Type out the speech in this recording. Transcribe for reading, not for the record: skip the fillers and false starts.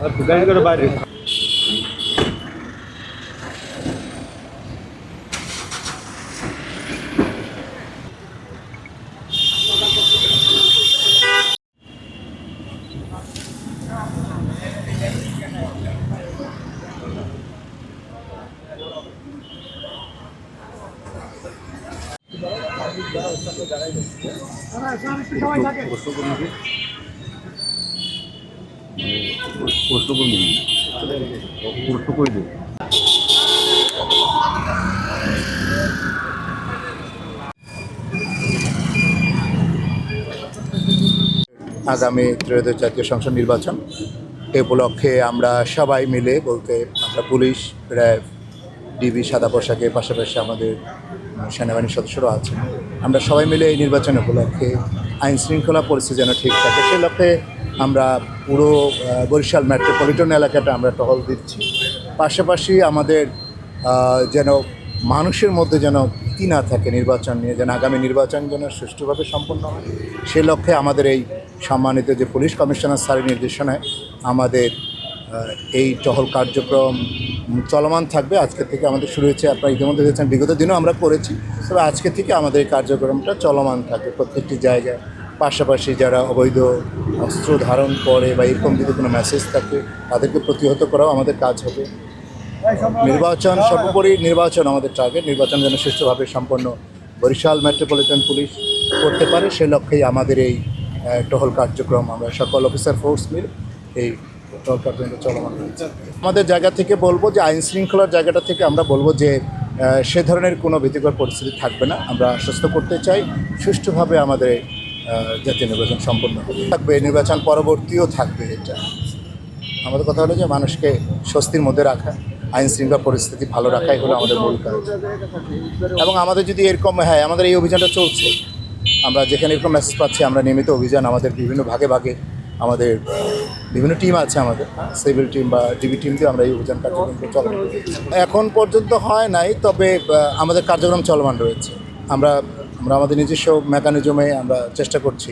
গাড়ি করে বাইরে প্রশ্ন করবি প্রশ্ন করে দেবে। আগামী ত্রয়োদশ জাতীয় সংসদ নির্বাচন এ উপলক্ষে আমরা সবাই মিলে বলতে আমরা পুলিশ, র্যাব, ডিবি, সাদা পোশাকে পাশাপাশি আমাদের সেনাবাহিনীর সদস্যরাও আছেন। আমরা সবাই মিলে এই নির্বাচন উপলক্ষে আইন শৃঙ্খলা পরিস্থিতি যেন ঠিক থাকে সে লক্ষ্যে আমরা পুরো বরিশাল মেট্রোপলিটন এলাকাটা আমরা টহল দিচ্ছি। পাশাপাশি আমাদের যেন মানুষের মধ্যে যেন ভীতি না থাকে নির্বাচন নিয়ে, যেন আগামী নির্বাচন যেন সুষ্ঠুভাবে সম্পন্ন হয় সে লক্ষ্যে আমাদের এই সম্মানিত যে পুলিশ কমিশনার স্যারের নির্দেশনায় আমাদের এই টহল কার্যক্রম চলমান থাকবে। আজকে থেকে আমাদের শুরু হয়েছে, আপনারা ইতিমধ্যে দেখেছেন, বিগত দিনেও আমরা করেছি, তবে আজকে থেকে আমাদের এই কার্যক্রমটা চলমান থাকবে প্রত্যেকটি জায়গায়। পাশাপাশি যারা অবৈধ অস্ত্র ধারণ করে বা এরকম যদি কোনো মেসেজ থাকে তাদেরকে প্রতিহত করাও আমাদের কাজ হবে। নির্বাচন সর্বোপরি নির্বাচন আমাদের টার্গেট, নির্বাচন যেন সুষ্ঠুভাবে সম্পন্ন বরিশাল মেট্রোপলিটন পুলিশ করতে পারে সে লক্ষ্যেই আমাদের এই টহল কার্যক্রম আমরা সকল অফিসার ফোর্স মিলে এই টহল কার্যক্রম চলমান রয়েছে। আমাদের জায়গা থেকে বলবো যে আইন শৃঙ্খলার জায়গাটা থেকে আমরা বলবো যে সে ধরনের কোনো ভীতিকর পরিস্থিতি থাকবে না। আমরা আশ্বস্ত করতে চাই সুষ্ঠুভাবে আমাদের জাতীয় নির্বাচন সম্পন্ন থাকবে, নির্বাচন পরবর্তীও থাকবে। এটা আমাদের কথা হলো যে মানুষকে স্বস্তির মধ্যে রাখা, আইন শৃঙ্খলা পরিস্থিতি ভালো রাখাই হলো আমাদের মূল কাজ। এবং আমাদের যদি এরকম আমাদের এই অভিযানটা চলছে, আমরা যেখানে এরকম মেসেজ পাচ্ছি আমরা নিয়মিত অভিযান আমাদের বিভিন্ন ভাগে ভাগে আমাদের বিভিন্ন টিম আছে, আমাদের সিভিল টিম বা ডিবি টিম দিয়ে আমরা এই অভিযান কার্যক্রম চলমান এখন পর্যন্ত হয় নাই, তবে আমাদের কার্যক্রম চলমান রয়েছে। আমরা আমাদের নিজস্ব মেকানিজমে আমরা চেষ্টা করছি